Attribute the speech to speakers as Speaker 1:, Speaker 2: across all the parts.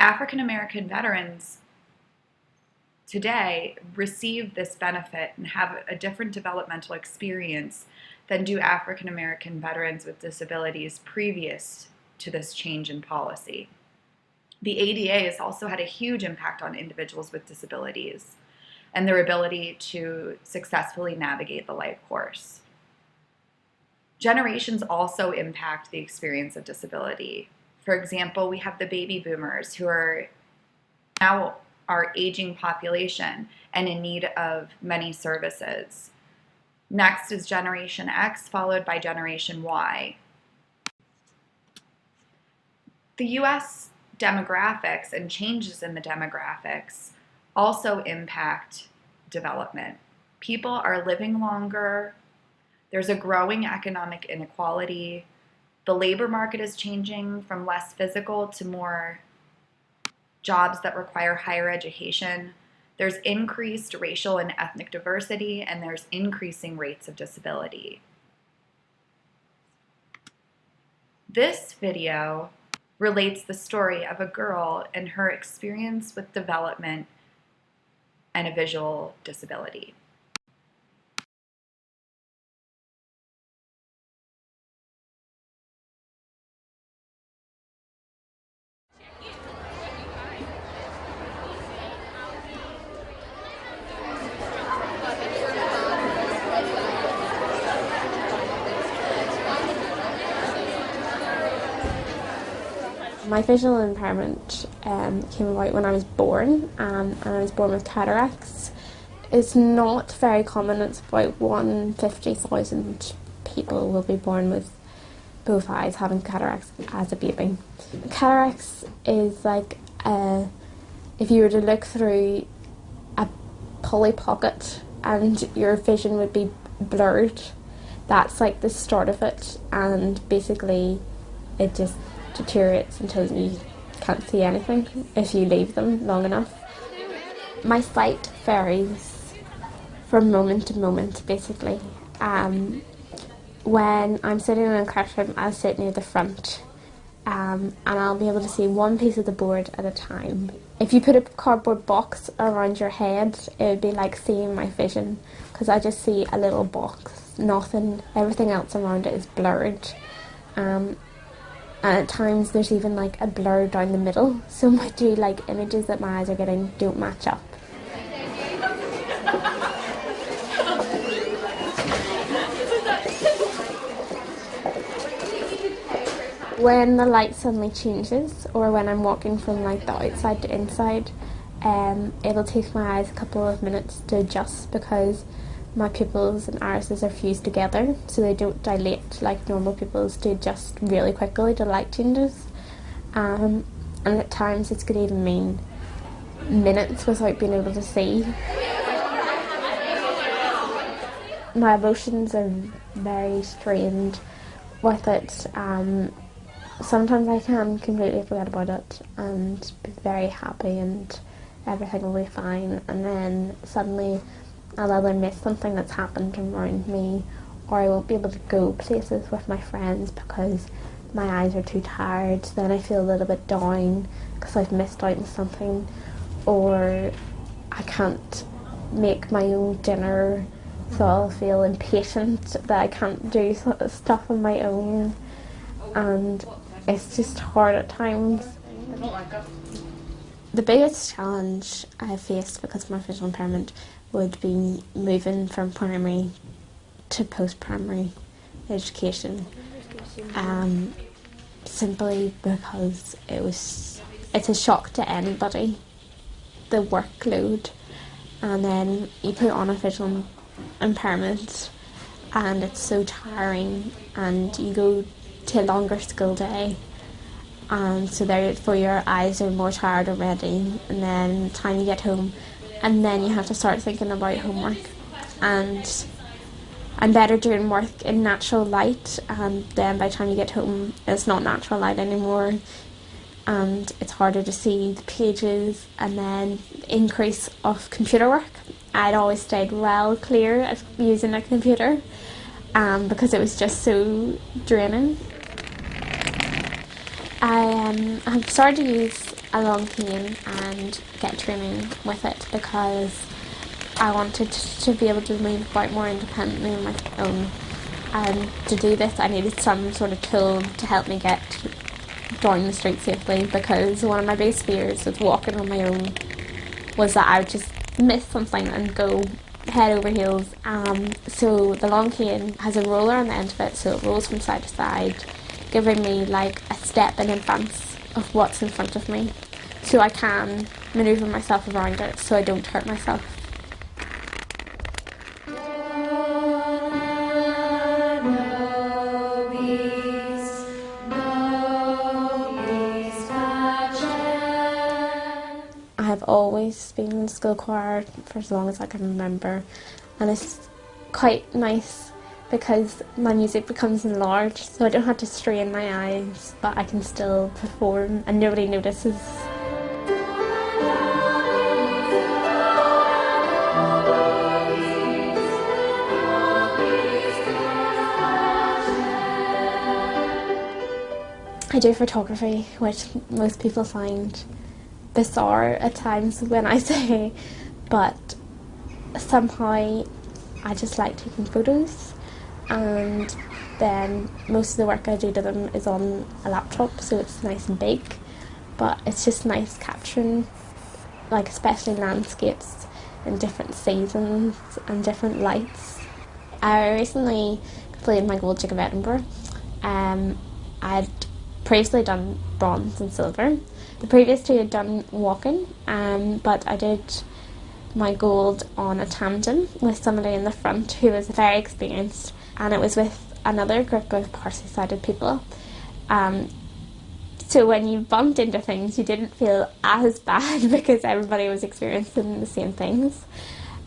Speaker 1: African American veterans today receive this benefit and have a different developmental experience than do African American veterans with disabilities previous to this change in policy. The ADA has also had a huge impact on individuals with disabilities and their ability to successfully navigate the life course. Generations also impact the experience of disability. For example, we have the baby boomers who are now our aging population and in need of many services. Next is Generation X, followed by Generation Y. The US demographics and changes in the demographics also impact development. People are living longer. There's a growing economic inequality. The labor market is changing from less physical to more jobs that require higher education. There's increased racial and ethnic diversity, and there's increasing rates of disability. This video relates the story of a girl and her experience with development and a visual disability.
Speaker 2: My visual impairment came about when I was born, and I was born with cataracts. It's not very common. It's about 150,000 people will be born with both eyes having cataracts as a baby. Cataracts is like if you were to look through a Polly Pocket and your vision would be blurred. That's like the start of it, and basically it just deteriorates until you can't see anything if you leave them long enough. My sight varies from moment to moment, basically. When I'm sitting in a classroom, I'll sit near the front, and I'll be able to see one piece of the board at a time. If you put a cardboard box around your head, it would be like seeing my vision, because I just see a little box, nothing, everything else around it is blurred. And at times there's even like a blur down the middle, so my two like images that my eyes are getting don't match up. When the light suddenly changes, or when I'm walking from like the outside to inside, it'll take my eyes a couple of minutes to adjust because my pupils and irises are fused together, so they don't dilate like normal pupils to adjust really quickly to light changes. And at times it could even mean minutes without being able to see. My emotions are very strained with it. Sometimes I can completely forget about it and be very happy and everything will be fine, and then suddenly I'll either miss something that's happened around me, or I won't be able to go places with my friends because my eyes are too tired. Then I feel a little bit down because I've missed out on something, or I can't make my own dinner, so I'll feel impatient that I can't do stuff on my own, and it's just hard at times. The biggest challenge I faced because of my visual impairment would be moving from primary to post-primary education, simply because it's a shock to anybody, the workload, and then you put on a visual impairment and it's so tiring, and you go to a longer school day, and so therefore your eyes are more tired already, and then the time you get home, and then you have to start thinking about homework, and I'm better doing work in natural light, and then by the time you get home it's not natural light anymore, and it's harder to see the pages, and then the increase of computer work. I'd always stayed well clear of using a computer because it was just so draining. I have started to use a long cane and get training with it because I wanted to be able to move about more independently on my own. And to do this, I needed some sort of tool to help me get down the street safely, because one of my biggest fears with walking on my own was that I would just miss something and go head over heels. So the long cane has a roller on the end of it, so it rolls from side to side, giving me like a step in advance of what's in front of me, so I can manoeuvre myself around it so I don't hurt myself. I've always been in the school choir for as long as I can remember, and it's quite nice because my music becomes enlarged, so I don't have to strain my eyes, but I can still perform and nobody notices. I do photography, which most people find bizarre at times when I say, but somehow I just like taking photos, and then most of the work I do to them is on a laptop, so it's nice and big, but it's just nice capturing, like, especially landscapes in different seasons and different lights. I recently completed my Gold Jig of Edinburgh. I'd previously done bronze and silver. The previous two had done walking, but I did my gold on a tandem with somebody in the front who was very experienced, and it was with another group of partially sighted people. So when you bumped into things, you didn't feel as bad because everybody was experiencing the same things.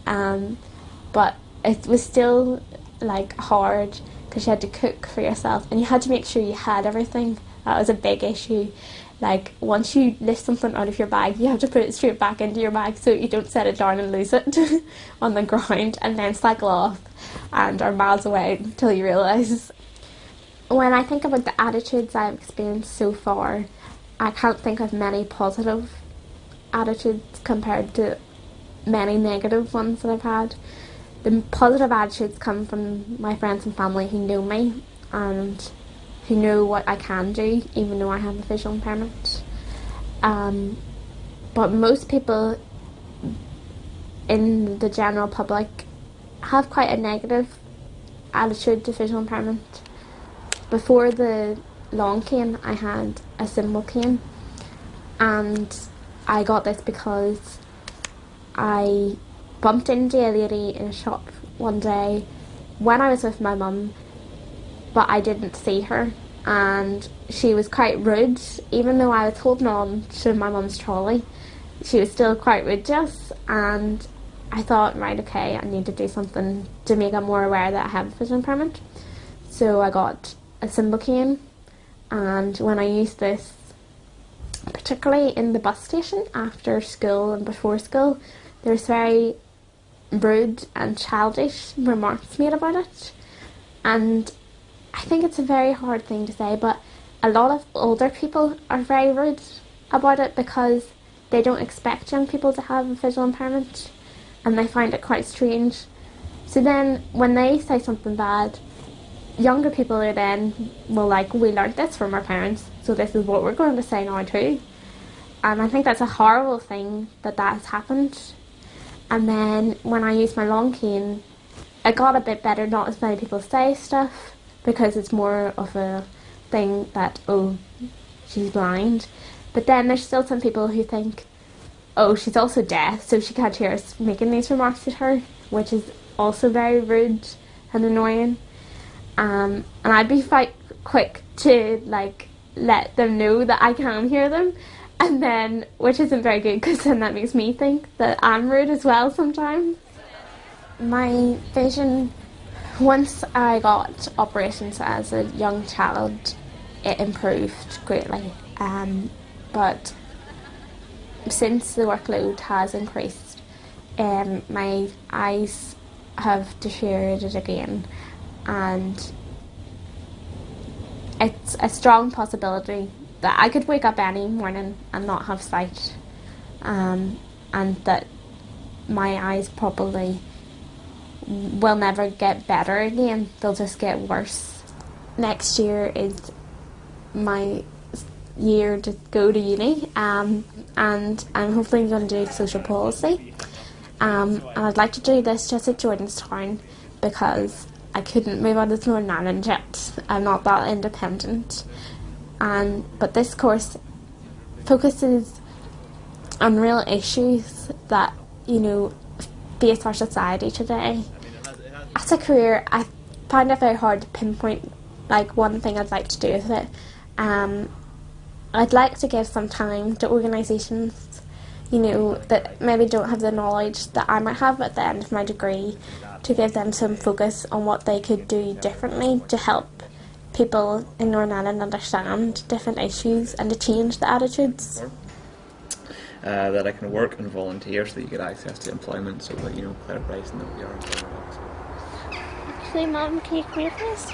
Speaker 2: But it was still like hard because you had to cook for yourself and you had to make sure you had everything. That was a big issue. Like, once you lift something out of your bag, you have to put it straight back into your bag so you don't set it down and lose it on the ground and then cycle off and are miles away until you realise. When I think about the attitudes I've experienced so far, I can't think of many positive attitudes compared to many negative ones that I've had. The positive attitudes come from my friends and family who know me and who know what I can do, even though I have a visual impairment. But most people in the general public have quite a negative attitude to visual impairment. Before the long cane, I had a symbol cane, and I got this because I bumped into a lady in a shop one day when I was with my mum, but I didn't see her, and she was quite rude. Even though I was holding on to my mum's trolley, she was still quite rude to us, and I thought, right, okay, I need to do something to make her more aware that I have a visual impairment. So I got a symbol cane, and when I used this, particularly in the bus station after school and before school, there's very rude and childish remarks made about it, and I think it's a very hard thing to say, but a lot of older people are very rude about it because they don't expect young people to have a visual impairment and they find it quite strange. So then when they say something bad, younger people are then, well, like, we learnt this from our parents, so this is what we're going to say now too. And I think that's a horrible thing that has happened. And then when I used my long cane, it got a bit better. Not as many people say stuff because it's more of a thing that, oh, she's blind. But then there's still some people who think, oh, she's also deaf, so she can't hear us making these remarks at her, which is also very rude and annoying. And I'd be quite quick to, like, let them know that I can hear them, and then, which isn't very good because then that makes me think that I'm rude as well sometimes. My vision, once I got operations as a young child, it improved greatly. But since the workload has increased, my eyes have deteriorated again, and it's a strong possibility that I could wake up any morning and not have sight, and that my eyes probably will never get better again. They'll just get worse. Next year is my year to go to uni, and I'm hopefully going to do social policy. And I'd like to do this just at Jordanstown because I couldn't move out of Northern Ireland yet. I'm not that independent. But this course focuses on real issues that, face our society today. As a career, I find it very hard to pinpoint one thing I'd like to do with it. I'd like to give some time to organisations, that maybe don't have the knowledge that I might have at the end of my degree, to give them some focus on what they could do differently to help people in Northern Ireland understand different issues and to change the attitudes.
Speaker 3: That I can work and volunteer so that you get access to employment, so that Claire Bryce and that we are employment.
Speaker 2: Actually, Mum, can you come here, please?